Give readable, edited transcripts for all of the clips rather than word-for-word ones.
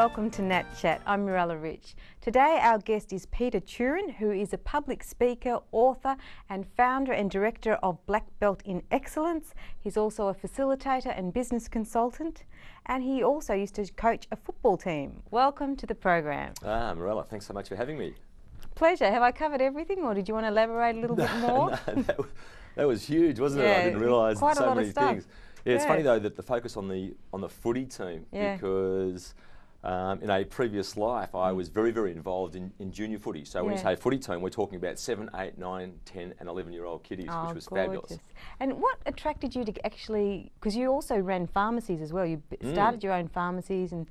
welcome to Nat Chat. I'm Mirella Rich. Today our guest is Peter Turin, who is a public speaker, author and founder and director of Black Belt in Excellence. He's also a facilitator and business consultant, and he also used to coach a football team. Welcome to the program. Mirella, thanks so much for having me. Pleasure. Have I covered everything, or did you want to elaborate a little bit more? No, that was huge, wasn't it? I didn't realise so many things. Yeah, it's funny though that the focus on the footy team, because in a previous life I was very, very involved in junior footy. So when you say footy team, we're talking about 7, 8, 9, 10 and 11-year-old kiddies, which was fabulous. And what attracted you to actually, because you also ran pharmacies as well, you started your own pharmacies and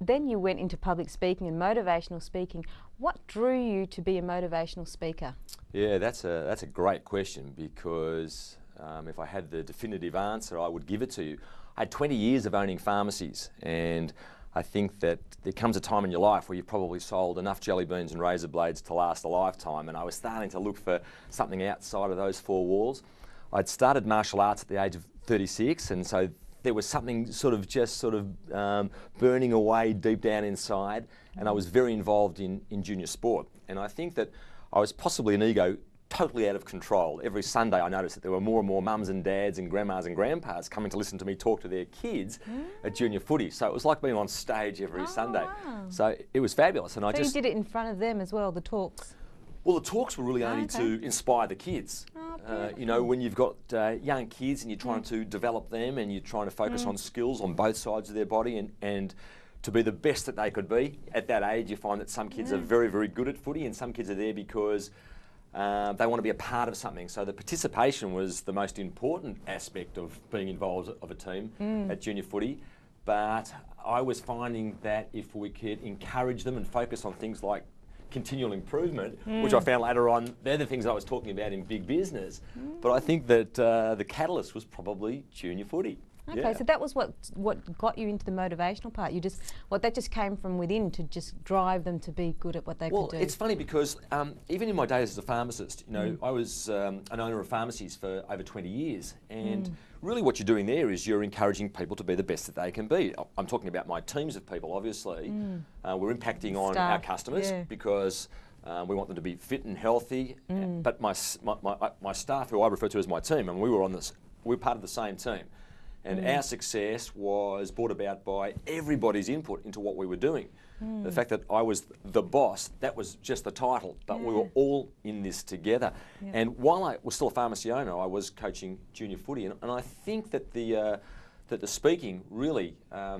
then you went into public speaking and motivational speaking. What drew you to be a motivational speaker? Yeah, that's a great question, because if I had the definitive answer, I would give it to you. I had 20 years of owning pharmacies, and I think that there comes a time in your life where you've probably sold enough jelly beans and razor blades to last a lifetime, and I was starting to look for something outside of those four walls. I'd started martial arts at the age of 36, and so there was something burning away deep down inside, and I was very involved in junior sport. And I think that I was possibly an ego totally out of control. Every Sunday I noticed that there were more and more mums and dads and grandmas and grandpas coming to listen to me talk to their kids at junior footy. So it was like being on stage every Sunday. Wow. So it was fabulous. And so you did it in front of them as well, the talks? Well, the talks were really only to inspire the kids. You know, when you've got young kids and you're trying to develop them and you're trying to focus on skills on both sides of their body and to be the best that they could be. At that age, you find that some kids are very, very good at footy, and some kids are there because they want to be a part of something. So the participation was the most important aspect of being involved of a team at junior footy. But I was finding that if we could encourage them and focus on things like continual improvement, which I found later on, they're the things I was talking about in big business. But I think that the catalyst was probably junior footy. Okay, so that was what got you into the motivational part. That just came from within to just drive them to be good at what they could do. Well, it's funny because even in my days as a pharmacist, you know, I was an owner of pharmacies for over 20 years, and really what you're doing there is you're encouraging people to be the best that they can be. I'm talking about my teams of people, obviously. We're impacting on our customers because we want them to be fit and healthy. But my staff, who I refer to as my team, and we were part of the same team. And our success was brought about by everybody's input into what we were doing. The fact that I was the boss, that was just the title, but we were all in this together. And while I was still a pharmacy owner, I was coaching junior footy, and I think that the speaking really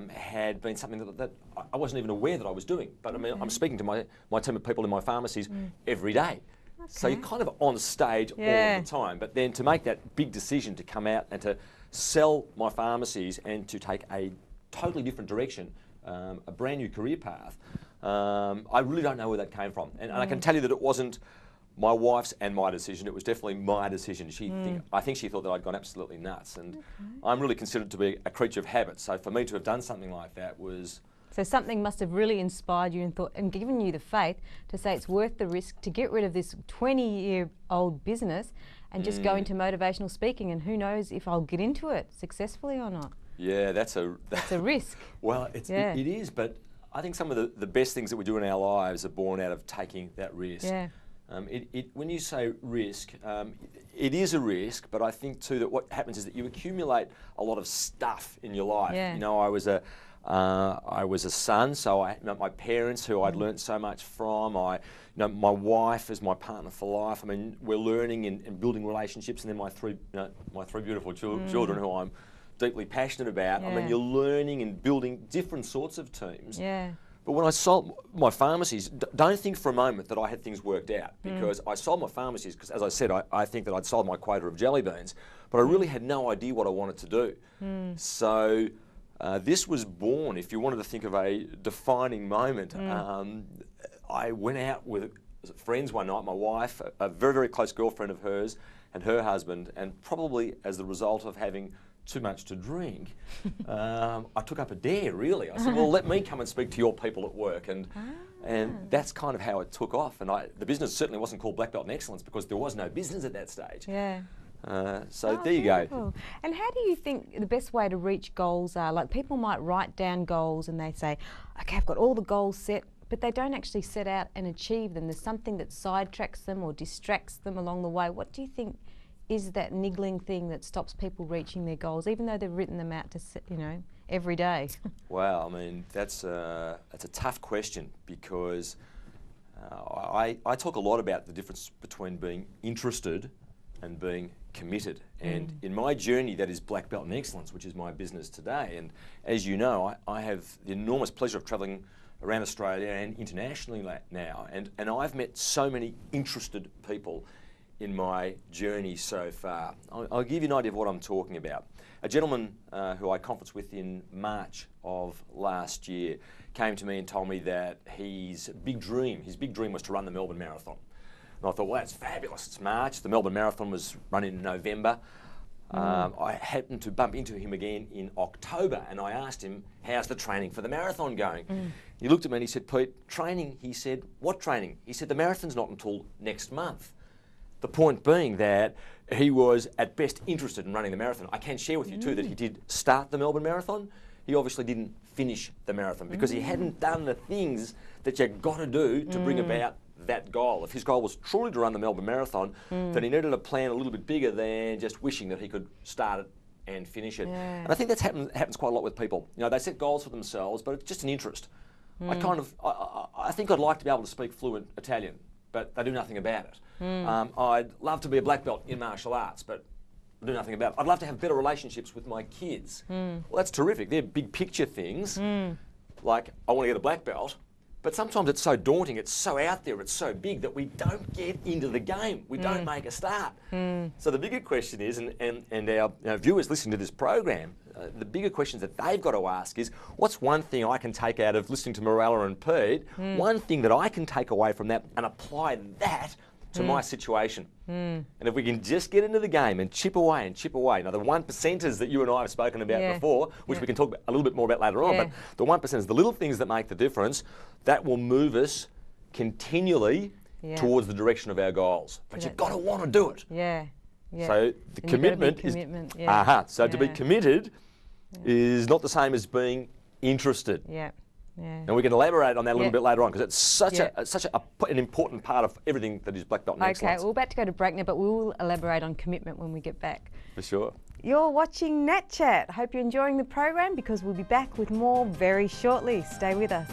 had been something that I wasn't even aware that I was doing. But I mean, I'm speaking to my team of people in my pharmacies every day. So you're kind of on stage all the time. But then to make that big decision to come out and to sell my pharmacies and to take a totally different direction, a brand new career path, I really don't know where that came from. And I can tell you that it wasn't my wife's and my decision, it was definitely my decision. I think she thought that I'd gone absolutely nuts, and I'm really considered to be a creature of habit. So for me to have done something like that was... So something must have really inspired you and given you the faith to say it's worth the risk to get rid of this 20-year-old business and just go into motivational speaking, and who knows if I'll get into it successfully or not. Yeah, that's a risk. Well, it is, but I think some of the best things that we do in our lives are born out of taking that risk. Yeah. When you say risk, it is a risk, but I think too that what happens is that you accumulate a lot of stuff in your life. Yeah. You know, I was a son, so my parents, who I'd learnt so much from, my wife is my partner for life. I mean, we're learning and building relationships, and then my three beautiful children who I'm deeply passionate about. I mean, you're learning and building different sorts of teams. Yeah. But when I sold my pharmacies, don't think for a moment that I had things worked out, because I sold my pharmacies because, as I said, I think that I'd sold my quota of jelly beans, but I really had no idea what I wanted to do. So this was born, if you wanted to think of a defining moment, I went out with friends one night, my wife, a very, very close girlfriend of hers, and her husband, and probably as the result of having too much to drink, I took up a dare, really. I said, well, let me come and speak to your people at work. And that's kind of how it took off. And the business certainly wasn't called Black Belt in Excellence because there was no business at that stage. Yeah. So there you go. Beautiful. And how do you think the best way to reach goals are? Like, people might write down goals and they say, okay, I've got all the goals set, but they don't actually set out and achieve them. There's something that sidetracks them or distracts them along the way. What do you think is that niggling thing that stops people reaching their goals, even though they've written them out to, every day? Wow, I mean, that's a tough question, because I talk a lot about the difference between being interested and being committed. And in my journey, that is Black Belt in Excellence, which is my business today. And as you know, I have the enormous pleasure of travelling around Australia and internationally now. And I've met so many interested people in my journey so far. I'll give you an idea of what I'm talking about. A gentleman who I conferenced with in March of last year came to me and told me that his big dream was to run the Melbourne Marathon. And I thought, well, that's fabulous. It's March. The Melbourne Marathon was run in November. I happened to bump into him again in October, and I asked him, how's the training for the marathon going? He looked at me and he said, Pete, training? He said, what training? He said, the marathon's not until next month. The point being that he was at best interested in running the marathon. I can share with you too that he did start the Melbourne Marathon. He obviously didn't finish the marathon because he hadn't done the things that you've got to do to bring about that goal. If his goal was truly to run the Melbourne Marathon, then he needed a plan a little bit bigger than just wishing that he could start it and finish it. And I think that happens quite a lot with people. You know, they set goals for themselves, but it's just an interest. I think I'd like to be able to speak fluent Italian, but they do nothing about it. I'd love to be a black belt in martial arts, but I do nothing about it. I'd love to have better relationships with my kids. Well, that's terrific. They're big picture things, like I want to get a black belt, but sometimes it's so daunting, it's so out there, it's so big that we don't get into the game. We don't make a start. So the bigger question is, and our viewers listening to this program, the bigger questions that they've got to ask is, what's one thing I can take out of listening to Morella and Pete, one thing that I can take away from that and apply that to my situation? And if we can just get into the game and chip away, now the 1%ers that you and I have spoken about before, which we can talk a little bit more about later on, but the 1%ers, the little things that make the difference, that will move us continually towards the direction of our goals. But you've got to want to do it. So the commitment is, to be committed is not the same as being interested. And we can elaborate on that a little bit later on, because it's such an important part of everything that is Black Belt in Excellence. Okay, we're about to go to break now, but we will elaborate on commitment when we get back. For sure. You're watching Nat Chat. Hope you're enjoying the program, because we'll be back with more very shortly. Stay with us.